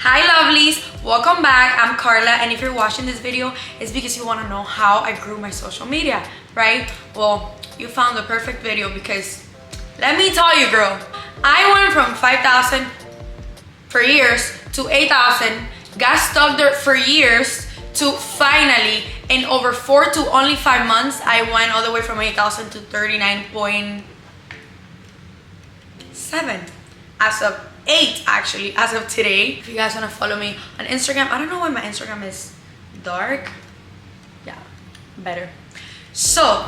Hi lovelies, welcome back. I'm Karla, and if you're watching this video, it's because you want to know how I grew my social media, right? Well, you found the perfect video because let me tell you, girl, I went from 5,000 for years to 8,000, got stuck there for years to finally, in over 4 to only 5 months, I went all the way from 8,000 to 39.7 as of 8 actually, as of today. If you guys want to follow me on Instagram, I don't know why my Instagram is dark. Yeah, better. So,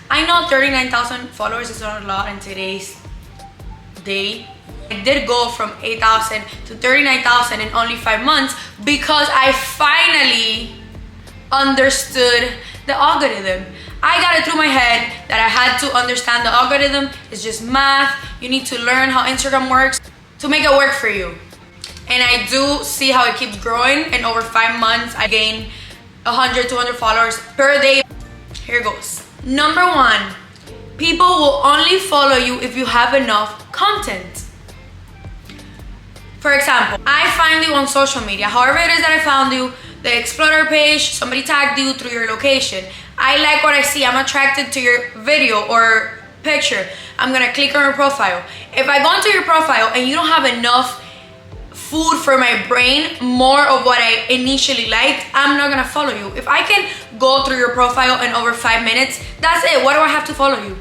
I know 39,000 followers is not a lot in today's day. I did go from 8,000 to 39,000 in only 5 months because I finally understood the algorithm. I got it through my head that I had to understand the algorithm. It's just math. You need to learn how Instagram works to make it work for you. And I do see how it keeps growing. In over 5 months, I gained 100, 200 followers per day. Here goes. Number 1, people will only follow you if you have enough content. For example, I find you on social media. However it is that I found you, the Explorer page, somebody tagged you through your location. I like what I see. I'm attracted to your video or picture. I'm gonna click on your profile. If I go into your profile and you don't have enough food for my brain, more of what I initially liked, I'm not gonna follow you. If I can go through your profile in over 5 minutes, that's it. Why do I have to follow you?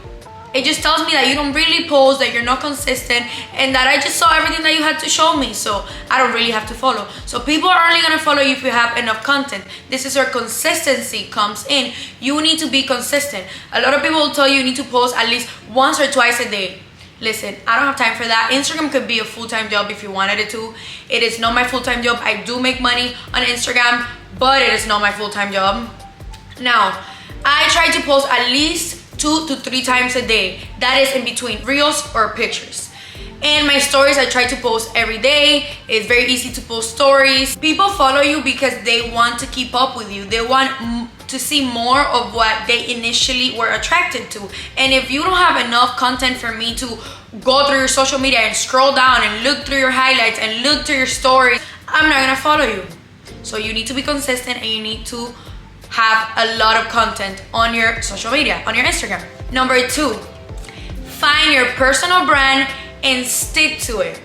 It just tells me that you don't really post, that you're not consistent, and that I just saw everything that you had to show me, so I don't really have to follow. So people are only gonna follow you if you have enough content. This is where consistency comes in. You need to be consistent. A lot of people will tell you need to post at least once or twice a day. Listen, I don't have time for that. Instagram could be a full-time job if you wanted it to. It is not my full-time job. I do make money on Instagram, but it is not my full-time job. Now, I try to post at least 2 to 3 times a day. That is in between reels or pictures. And my stories, I try to post every day. It's very easy to post stories. People follow you because they want to keep up with you. They want to see more of what they initially were attracted to. And if you don't have enough content for me to go through your social media and scroll down and look through your highlights and look through your stories, I'm not gonna follow you. So you need to be consistent and you need to have a lot of content on your social media, on your Instagram. Number 2, find your personal brand and stick to it.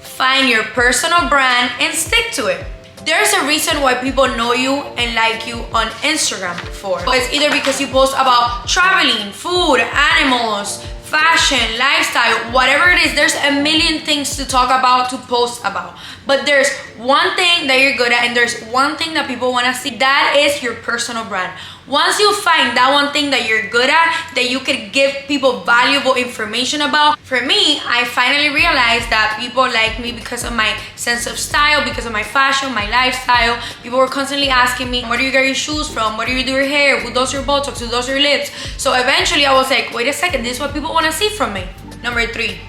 Find your personal brand and stick to it. There's a reason why people know you and like you on Instagram for. It's either because you post about traveling, food, animals, fashion, lifestyle, whatever it is. There's a million things to talk about, to post about. But there's one thing that you're good at, and there's one thing that people want to see. That is your personal brand. Once you find that one thing that you're good at, that you can give people valuable information about. For me, I finally realized that people like me because of my sense of style, because of my fashion, my lifestyle. People were constantly asking me, where do you get your shoes from? Where do you do your hair? Who does your Botox? Who does your lips? So eventually I was like, wait a second, this is what people want to see from me. Number 3,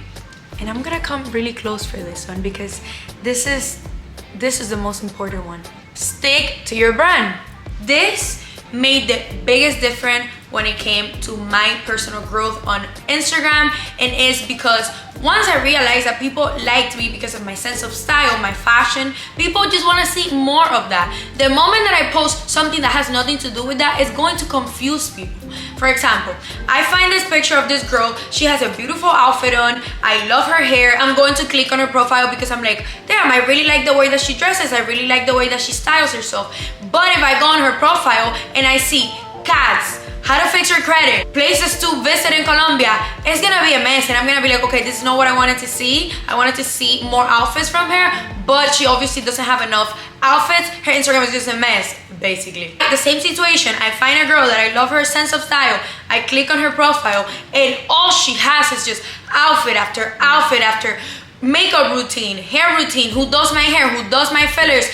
and I'm gonna come really close for this one because this is the most important one. Stick to your brand. This made the biggest difference when it came to my personal growth on Instagram, and is because once I realized that people liked me because of my sense of style, my fashion, people just want to see more of that. The moment that I post something that has nothing to do with that, it's going to confuse people. For example, I find this picture of this girl. She has a beautiful outfit on. I love her hair. I'm going to click on her profile because I'm like, damn, I really like the way that she dresses. I really like the way that she styles herself. But if I go on her profile and I see cats, how to fix your credit, places to visit in Colombia, it's gonna be a mess, and I'm gonna be like, okay, this is not what I wanted to see. I wanted to see more outfits from her, but she obviously doesn't have enough outfits. Her Instagram is just a mess, basically. The same situation, I find a girl that I love her sense of style. I click on her profile, and all she has is just outfit after outfit after makeup routine, hair routine, who does my hair, who does my fillers,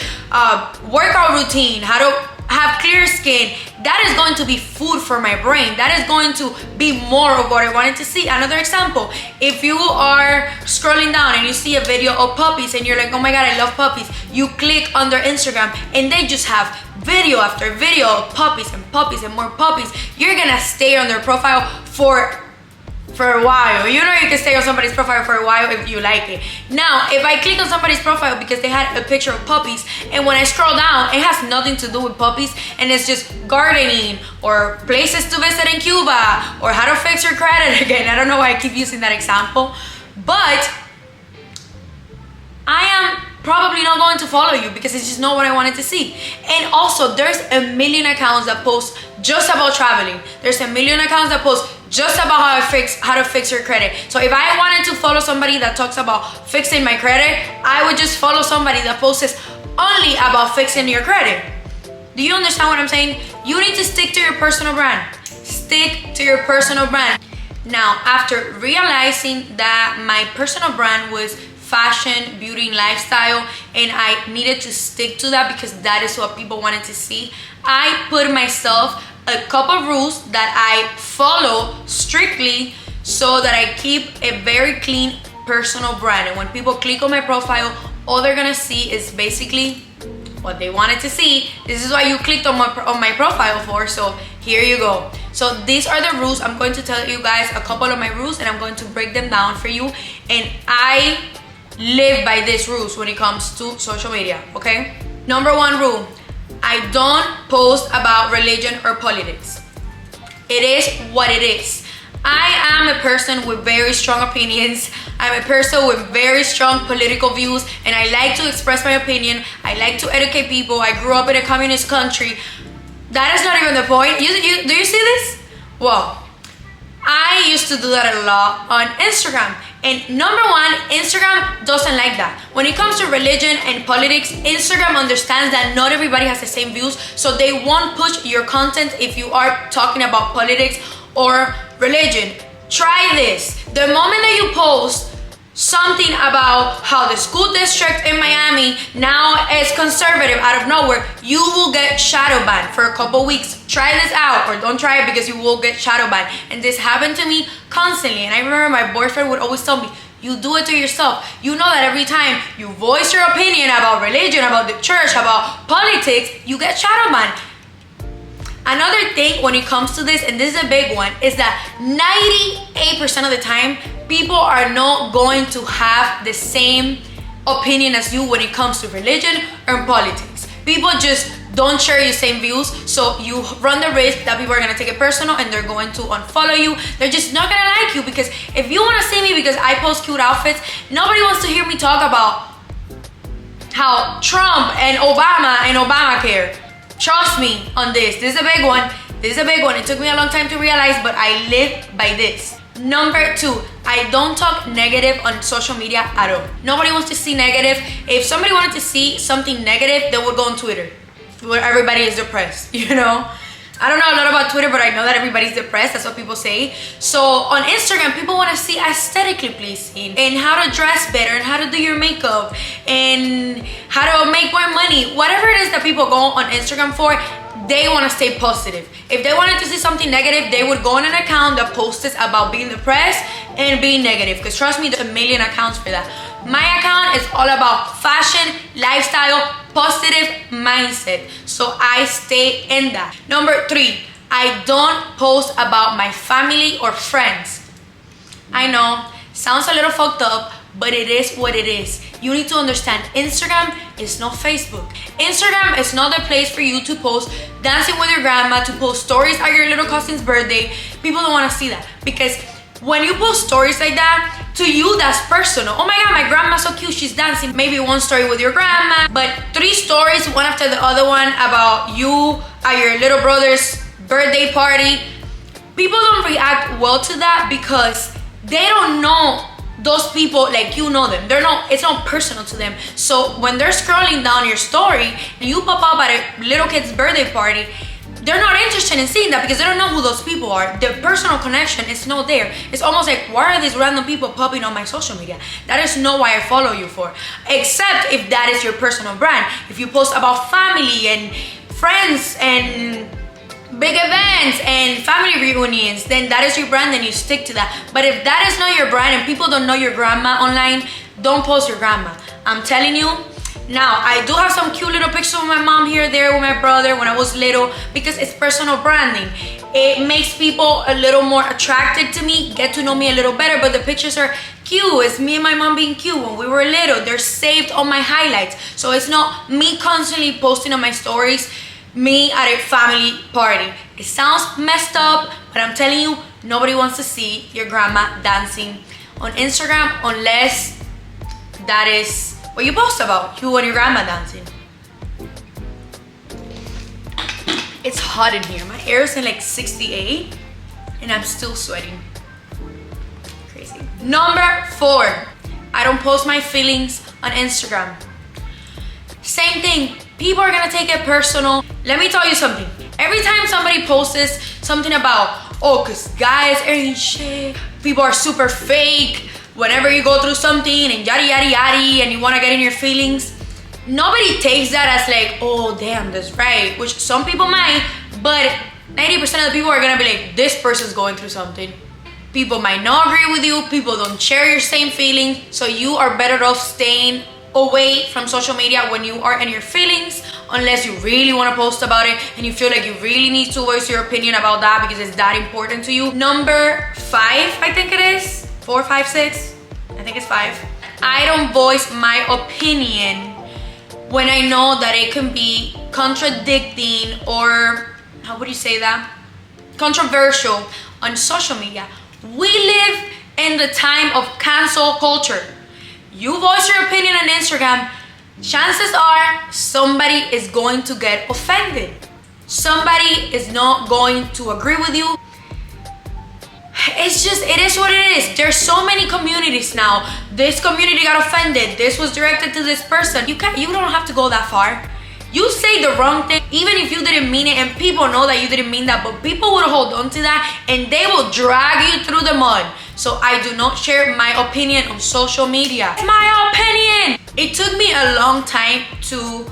workout routine, how to have clear skin. That is going to be food for my brain. That is going to be more of what I wanted to see. Another example, if you are scrolling down and you see a video of puppies and you're like, oh my god, I love puppies, you click on their Instagram and they just have video after video of puppies and puppies and more puppies. You're gonna stay on their profile for for a while. You know, you can stay on somebody's profile for a while if you like it. Now, if I click on somebody's profile because they had a picture of puppies, and when I scroll down, it has nothing to do with puppies, and it's just gardening or places to visit in Cuba or how to fix your credit again. I don't know why I keep using that example, but I am probably not going to follow you because it's just not what I wanted to see. And also, there's a million accounts that post just about traveling. There's a million accounts that post just about how to fix your credit. So if I wanted to follow somebody that talks about fixing my credit, I would just follow somebody that posts only about fixing your credit. Do you understand what I'm saying? You need to stick to your personal brand. Stick to your personal brand. Now, after realizing that my personal brand was fashion, beauty, and lifestyle, and I needed to stick to that because that is what people wanted to see, I put myself a couple of rules that I follow strictly so that I keep a very clean personal brand. And when people click on my profile, all they're gonna see is basically what they wanted to see. This is what you clicked on my profile for, so here you go. So these are the rules. I'm going to tell you guys a couple of my rules, and I'm going to break them down for you. And I live by these rules when it comes to social media, okay? Number one rule, I don't post about religion or politics. It is what it is. I am a person with very strong opinions. I'm a person with very strong political views, and I like to express my opinion. I like to educate people. I grew up in a communist country. That is not even the point. Do you see this? Well, I used to do that a lot on Instagram. And number one, Instagram doesn't like that. When it comes to religion and politics, Instagram understands that not everybody has the same views, so they won't push your content if you are talking about politics or religion. Try this. The moment that you post something about how the school district in Miami now is conservative out of nowhere, you will get shadow banned for a couple weeks. Try this out, or don't try it because you will get shadow banned. And this happened to me constantly. And I remember my boyfriend would always tell me, you do it to yourself. You know that every time you voice your opinion about religion, about the church, about politics, you get shadow banned. Another thing when it comes to this, and this is a big one, is that 98% of the time, people are not going to have the same opinion as you when it comes to religion or politics. People just don't share your same views, so you run the risk that people are gonna take it personal and they're going to unfollow you. They're just not gonna like you, because if you wanna see me because I post cute outfits, nobody wants to hear me talk about how Trump and Obama and Obamacare. Trust me on this. This is a big one. This is a big one. It took me a long time to realize, but I live by this. Number two, I don't talk negative on social media at all. Nobody wants to see negative. If somebody wanted to see something negative, they would go on Twitter, where everybody is depressed, you know? I don't know a lot about Twitter, but I know that everybody's depressed. That's what people say. So on Instagram, people want to see aesthetically pleasing and how to dress better and how to do your makeup and how to make more money. Whatever it is that people go on Instagram for, they want to stay positive. If they wanted to see something negative, they would go on an account that posts about being depressed and being negative. Because trust me, there's a million accounts for that. My account is all about fashion, lifestyle, positive mindset. So I stay in that. Number three, I don't post about my family or friends. I know, sounds a little fucked up, but it is what it is. You need to understand, Instagram is not Facebook. Instagram is not the place for you to post dancing with your grandma, to post stories at your little cousin's birthday. People don't want to see that, because when you post stories like that, to you that's personal. Oh my god, my grandma's so cute, she's dancing. Maybe one story with your grandma, but 3 stories, one after the other one, about you at your little brother's birthday party. People don't react well to that because they don't know those people like you know them. It's not personal to them. So when they're scrolling down your story and you pop up at a little kid's birthday party, they're not interested in seeing that because they don't know who those people are. Their personal connection is not there. It's almost like, why are these random people popping on my social media? That is not why I follow you for. Except if that is your personal brand. If you post about family and friends and big events and family reunions, then that is your brand, and you stick to that. But if that is not your brand and people don't know your grandma online, don't post your grandma. I'm telling you. Now, I do have some cute little pictures of my mom here, there with my brother when I was little, because it's personal branding. It makes people a little more attracted to me, get to know me a little better, but the pictures are cute. It's me and my mom being cute when we were little. They're saved on my highlights. So it's not me constantly posting on my stories, me at a family party. It sounds messed up, but I'm telling you, nobody wants to see your grandma dancing on Instagram unless that is what you post about, you and your grandma dancing. It's hot in here. My air is in like 68 and I'm still sweating. Crazy. Number 4, I don't post my feelings on Instagram. Same thing, people are gonna take it personal. Let me tell you something. Every time somebody posts something about, oh, cause guys ain't shit, people are super fake, whenever you go through something and yada yada yada and you wanna get in your feelings, nobody takes that as like, oh damn, that's right, which some people might, but 90% of the people are gonna be like, this person's going through something. People might not agree with you, people don't share your same feelings, so you are better off staying away from social media when you are in your feelings, unless you really want to post about it and you feel like you really need to voice your opinion about that because it's that important to you. Number 5, I think it is 4, 5, 6, I think it's 5. I don't voice my opinion when I know that it can be contradicting or, how would you say that? Controversial on social media. We live in the time of cancel culture. You voice your opinion on Instagram, chances are somebody is going to get offended. Somebody is not going to agree with you. It's just, it is what it is. There's so many communities now. This community got offended. This was directed to this person. You don't have to go that far. You say the wrong thing, even if you didn't mean it, and people know that you didn't mean that, but people will hold on to that and they will drag you through the mud. So I do not share my opinion on social media. It's my opinion. It took me a long time to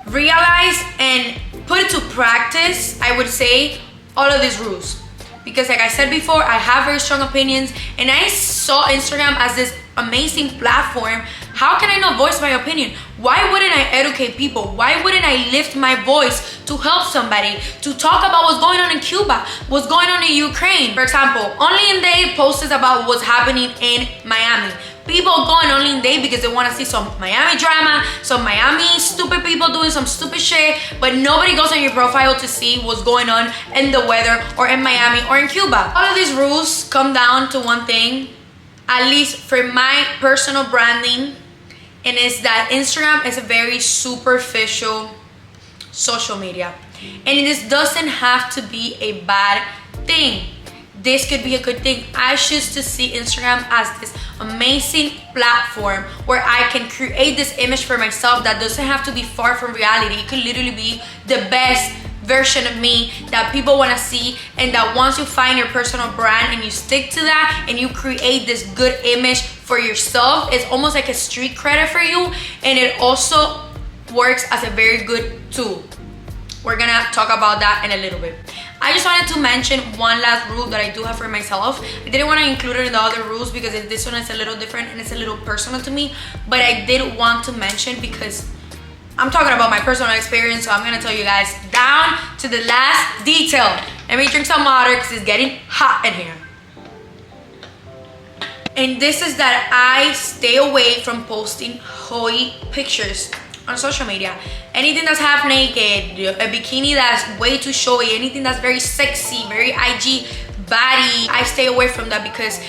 realize and put it to practice, I would say, all of these rules. Because like I said before, I have very strong opinions and I saw Instagram as this amazing platform. How can I not voice my opinion? Why wouldn't I educate people? Why wouldn't I lift my voice to help somebody, to talk about what's going on in Cuba, what's going on in Ukraine? For example, Only in Day posts about what's happening in Miami. People go on Only in Day because they want to see some Miami drama, some Miami stupid people doing some stupid shit, but nobody goes on your profile to see what's going on in the weather or in Miami or in Cuba. All of these rules come down to one thing, at least for my personal branding, and it's that Instagram is a very superficial social media. And this doesn't have to be a bad thing. This could be a good thing. I choose to see Instagram as this amazing platform where I can create this image for myself that doesn't have to be far from reality. It could literally be the best version of me that people want to see, and that once you find your personal brand and you stick to that and you create this good image for yourself, it's almost like a street credit for you, and it also works as a very good tool. We're gonna talk about that in a little bit. I just wanted to mention one last rule that I do have for myself. I didn't want to include it in the other rules because this one is a little different and it's a little personal to me, but I did want to mention because I'm talking about my personal experience, so I'm gonna tell you guys down to the last detail. Let me drink some water because it's getting hot in here. And this is that I stay away from posting hoey pictures on social media. Anything that's half naked, a bikini that's way too showy, anything that's very sexy, very IG body, I stay away from that because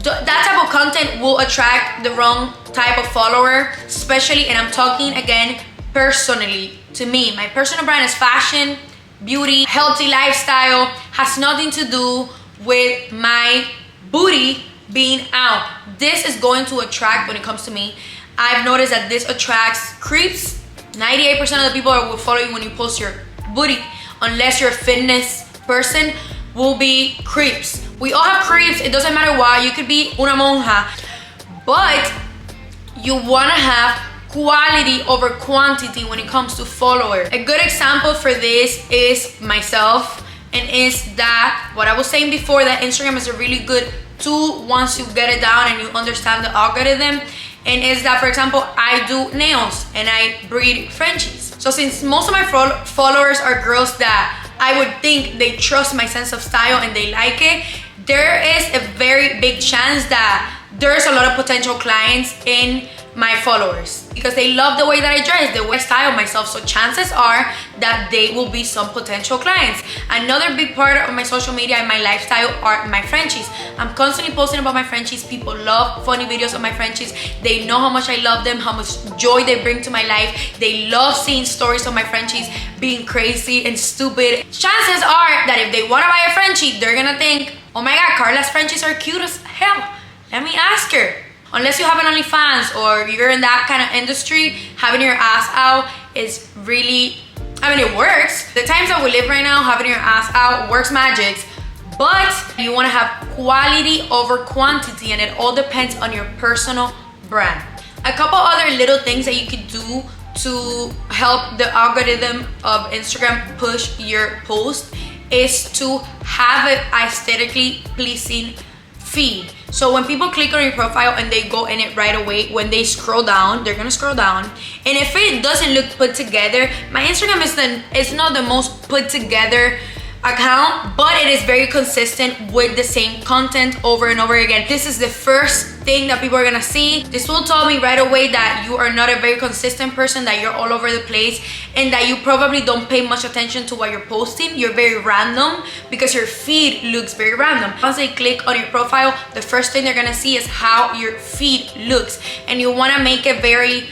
that type of content will attract the wrong type of follower, especially, and I'm talking again personally to me. My personal brand is fashion, beauty, healthy lifestyle, has nothing to do with my booty being out. This is going to attract, when it comes to me, I've noticed that this attracts creeps. 98% of the people that will follow you when you post your booty, unless you're a fitness person, will be creeps. We all have creeps, it doesn't matter why. You could be una monja, but you wanna have quality over quantity when it comes to followers. A good example for this is myself, and is that what I was saying before, that Instagram is a really good tool once you get it down and you understand the algorithm. And is that, for example, I do nails and I breed Frenchies. So since most of my followers are girls that I would think they trust my sense of style and they like it, there is a very big chance that there's a lot of potential clients in my followers because they love the way that I dress, the way I style myself. So chances are that they will be some potential clients. Another big part of my social media and my lifestyle are my Frenchies. I'm constantly posting about my Frenchies. People love funny videos of my Frenchies. They know how much I love them, how much joy they bring to my life. They love seeing stories of my Frenchies being crazy and stupid. Chances are that if they want to buy a Frenchie, they're gonna think, oh my god, Karla's Frenchies are cute as hell. Let me ask her. Unless you have an OnlyFans or you're in that kind of industry, having your ass out is really, I mean, it works. The times that we live right now, having your ass out works magics, but you want to have quality over quantity, and it all depends on your personal brand. A couple other little things that you could do to help the algorithm of Instagram push your post is to have an aesthetically pleasing feed. So when people click on your profile and they go in it right away, when they scroll down, they're gonna scroll down, and if it doesn't look put together, my Instagram is not the most put together account, but it is very consistent with the same content over and over again. This is the first thing that people are gonna see. This will tell me right away that you are not a very consistent person, that you're all over the place, and that you probably don't pay much attention to what you're posting. You're very random because your feed looks very random. Once they click on your profile, the first thing they're gonna see is how your feed looks, and you wanna make it very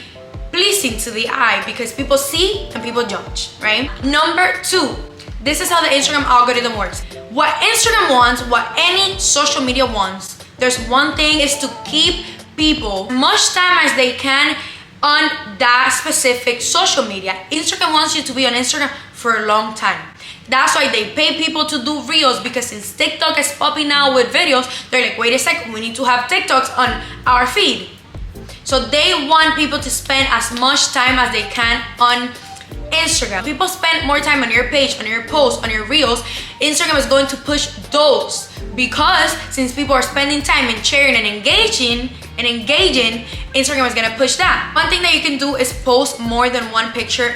pleasing to the eye because people see and people judge, right? Number 2, this is how the Instagram algorithm works. What Instagram wants, what any social media wants, there's one thing, is to keep people much time as they can on that specific social media. Instagram wants you to be on Instagram for a long time. That's why they pay people to do reels, because since TikTok is popping now with videos, they're like, wait a second, we need to have TikToks on our feed. So they want people to spend as much time as they can on Instagram. People spend more time on your page, on your posts, on your reels. Instagram is going to push those because since people are spending time and sharing and engaging, Instagram is gonna push that. One thing that you can do is post more than one picture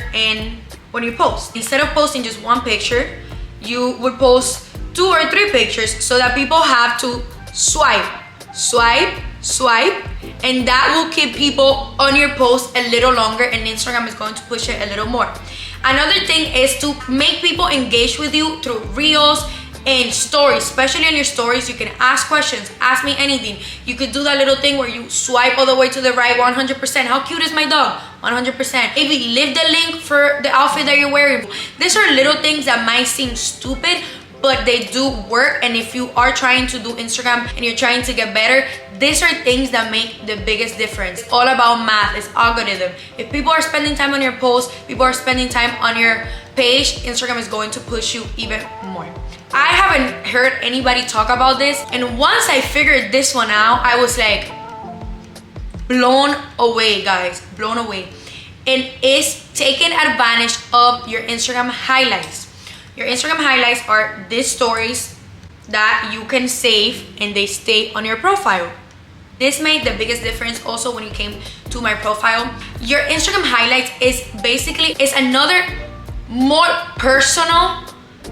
when you post. Instead of posting just one picture, you would post 2 or 3 pictures so that people have to swipe, and that will keep people on your post a little longer, and Instagram is going to push it a little more. Another thing is to make people engage with you through reels and stories. Especially on your stories, you can ask questions, ask me anything. You could do that little thing where you swipe all the way to the right 100%. How cute is my dog? 100%. Maybe leave the link for the outfit that you're wearing. These are little things that might seem stupid, but they do work. And if you are trying to do Instagram and you're trying to get better, these are things that make the biggest difference. It's all about math, it's algorithm. If people are spending time on your post, people are spending time on your page, Instagram is going to push you even more. I haven't heard anybody talk about this, and once I figured this one out, I was like blown away, guys, blown away. And it's taking advantage of your Instagram highlights. Your Instagram highlights are these stories that you can save and they stay on your profile. This made the biggest difference also when it came to my profile. Your Instagram highlights is another more personal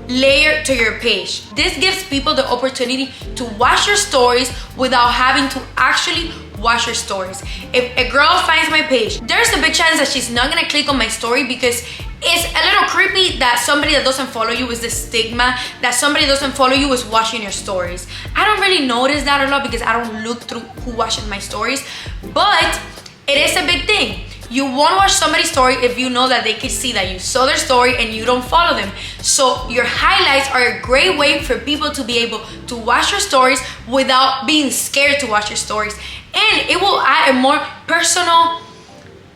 layer to your page. This gives people the opportunity to watch your stories without having to actually watch your stories. If a girl finds my page, there's a big chance that she's not gonna click on my story because it's a little creepy that somebody that doesn't follow you is the stigma, that somebody doesn't follow you is watching your stories. I don't really notice that a lot because I don't look through who watches my stories, but it is a big thing. You won't watch somebody's story if you know that they can see that you saw their story and you don't follow them. So your highlights are a great way for people to be able to watch your stories without being scared to watch your stories. And it will add a more personal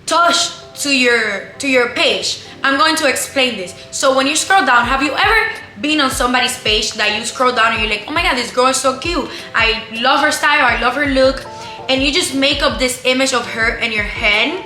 touch to your page. I'm going to explain this. So when you scroll down, have you ever been on somebody's page that you scroll down and you're like, oh my god, this girl is so cute, I love her style, I love her look, and you just make up this image of her in your head?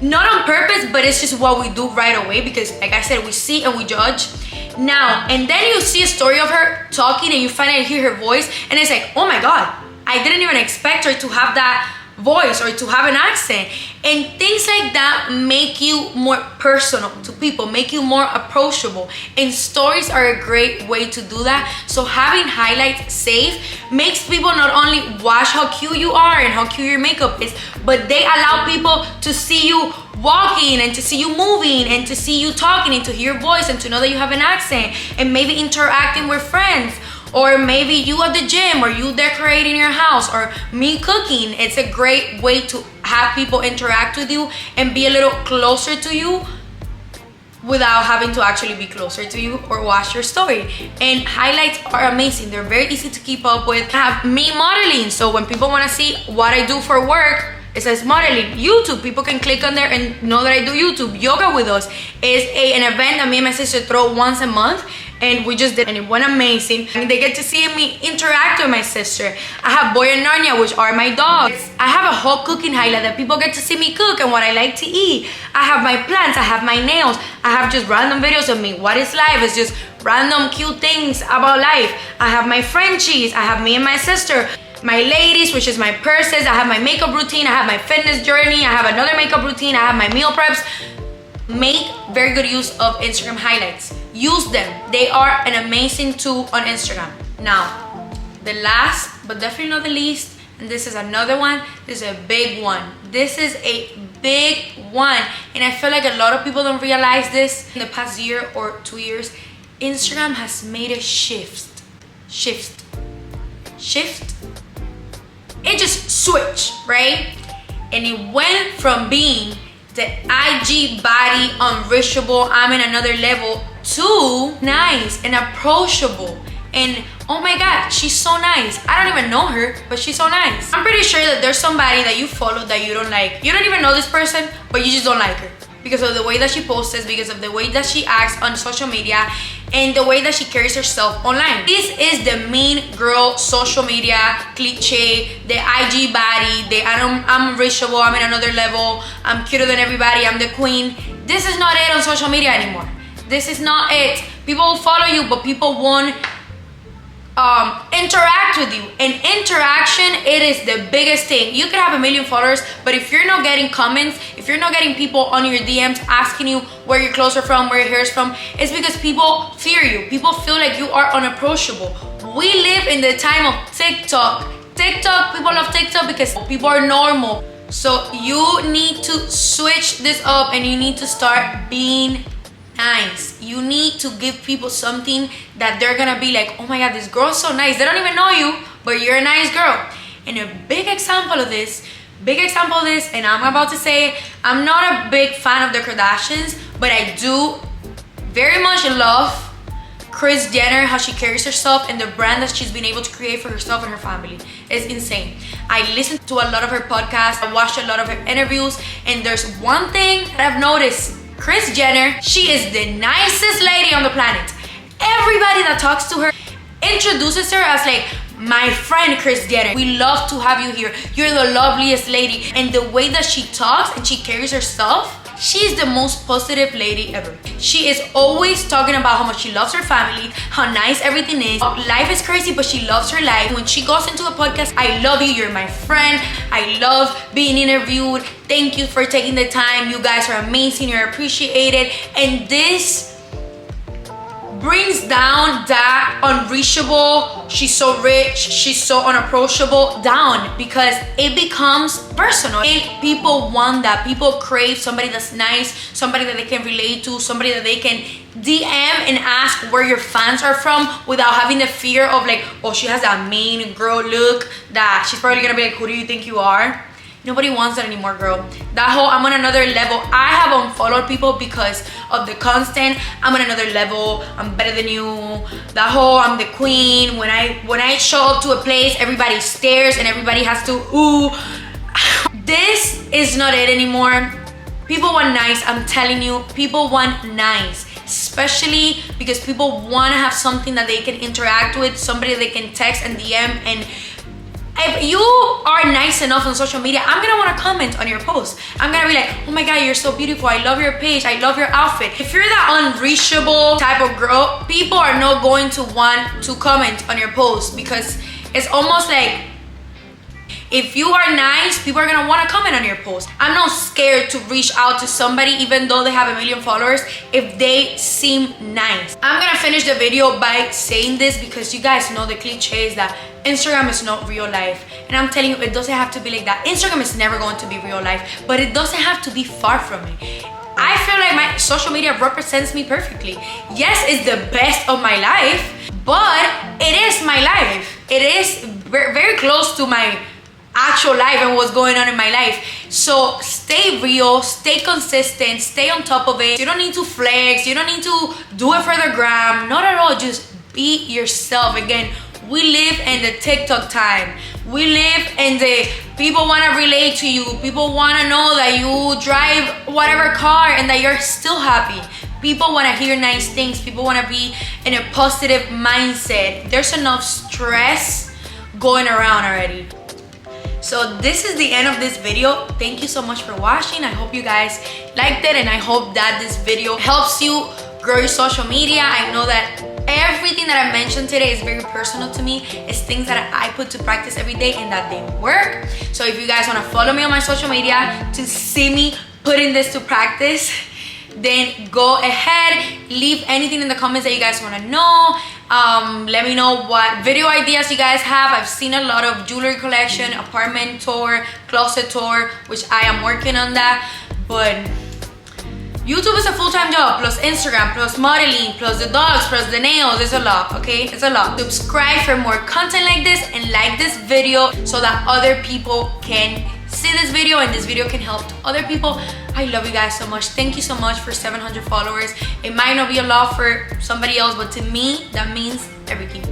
Not on purpose, but it's just what we do right away because, like I said, we see and we judge. Now, and then you see a story of her talking and you finally hear her voice and it's like, oh my god, I didn't even expect her to have that voice or to have an accent. And things like that make you more personal to people, make you more approachable. And stories are a great way to do that. So having highlights saved makes people not only watch how cute you are and how cute your makeup is, but they allow people to see you walking and to see you moving and to see you talking and to hear your voice and to know that you have an accent and maybe interacting with friends. Or maybe you at the gym, or you decorating your house, or me cooking. It's a great way to have people interact with you and be a little closer to you without having to actually be closer to you or watch your story. And highlights are amazing. They're very easy to keep up with. I have me modeling, so when people want to see what I do for work, it says modeling. YouTube, people can click on there and know that I do YouTube. Yoga with Us is an event that me and my sister throw once a month, and we just did, and it went amazing. And they get to see me interact with my sister. I have Boy and Narnia, which are my dogs. I have a whole cooking highlight that people get to see me cook and what I like to eat. I have my plants, I have my nails. I have just random videos of me. What is life? It's just random cute things about life. I have my Frenchies. I have me and my sister. My ladies, which is my purses. I have my makeup routine. I have my fitness journey. I have another makeup routine. I have my meal preps. Make very good use of Instagram highlights. Use them. They are an amazing tool on Instagram. Now, the last, but definitely not the least, and this is another one. This is a big one. This is a big one. And I feel like a lot of people don't realize this. In the past year or 2 years, Instagram has made a shift. It just switched, right? And it went from being the IG body, unreachable, I'm in another level, to nice and approachable. And oh my God, she's so nice. I don't even know her, but she's so nice. I'm pretty sure that there's somebody that you follow that you don't like. You don't even know this person, but you just don't like her because of the way that she posts, because of the way that she acts on social media, and the way that she carries herself online. This is the mean girl social media cliche, the IG body, I'm reachable, I'm in another level, I'm cuter than everybody, I'm the queen. This is not it on social media anymore. This is not it. People will follow you, but people won't interact with you. And interaction, it is the biggest thing. You could have 1 million followers, but if you're not getting comments, if you're not getting people on your DMs asking you where your clothes are from, where your hair is from, it's because people fear you. People feel like you are unapproachable. We live in the time of TikTok. People love TikTok because people are normal. So you need to switch this up and you need to start being nice. You need to give people something that they're gonna be like, oh my God, this girl's so nice. They don't even know you, but you're a nice girl. And a big example of this, and I'm about to say, I'm not a big fan of the Kardashians, but I do very much love Kris Jenner, how she carries herself and the brand that she's been able to create for herself and her family. It's insane. I listened to a lot of her podcasts, I watched a lot of her interviews, and there's one thing that I've noticed. Kris Jenner, she is the nicest lady on the planet. Everybody that talks to her introduces her as like, my friend Kris Jenner, we love to have you here. You're the loveliest lady. And the way that she talks and she carries herself, she's the most positive lady ever. She is always talking about how much she loves her family, how nice everything is. Life is crazy, but she loves her life. When she goes into a podcast, I love you, you're my friend. I love being interviewed. Thank you for taking the time. You guys are amazing, you're appreciated. And this brings down that unreachable, she's so rich, she's so unapproachable down, because it becomes personal. And people want that. People crave somebody that's nice, somebody that they can relate to, somebody that they can DM and ask where your fans are from without having the fear of like, oh, she has that mean girl look that she's probably gonna be like, who do you think you are? Nobody wants that anymore, girl. That whole I'm on another level. I have unfollowed people because of the constant I'm on another level, I'm better than you. That whole I'm the queen. When I show up to a place, everybody stares and everybody has to ooh. This is not it anymore. People want nice, I'm telling you. People want nice. Especially because people want to have something that they can interact with, somebody they can text and DM. And if you are nice enough on social media, I'm gonna want to comment on your post. I'm gonna be like, oh my God, you're so beautiful, I love your page, I love your outfit. If you're that unreachable type of girl, people are not going to want to comment on your post, because it's almost like If you are nice, people are gonna want to comment on your post. I'm not scared to reach out to somebody even though they have 1 million followers if they seem nice. I'm gonna finish the video by saying this because you guys know the cliche is that Instagram is not real life, and I'm telling you, it doesn't have to be like that. Instagram is never going to be real life, but it doesn't have to be far from it. I feel like my social media represents me perfectly. Yes, it's the best of my life, but it is my life. It is very close to my actual life and what's going on in my life. So stay real, stay consistent, stay on top of it. You don't need to flex, you don't need to do it for the gram, not at all. Just be yourself. Again, we live in the TikTok time. We live in the people want to relate to you. People want to know that you drive whatever car and that you're still happy. People want to hear nice things. People want to be in a positive mindset. There's enough stress going around already. So this is the end of this video. Thank you so much for watching. I hope you guys liked it, and I hope that this video helps you grow your social media. I know that everything that I mentioned today is very personal to me. It's things that I put to practice every day and that they work. So if you guys want to follow me on my social media to see me putting this to practice, then go ahead, leave anything in the comments that you guys want to know. Let me know what video ideas you guys have. I've seen a lot of jewelry collection, apartment tour, closet tour, which I am working on that. But YouTube is a full-time job, plus Instagram, plus modeling, plus the dogs, plus the nails. It's a lot, okay? It's a lot. Subscribe for more content like this and like this video so that other people can see this video and this video can help other people. I love you guys so much. Thank you so much for 700 followers. It might not be a lot for somebody else, but to me, that means everything.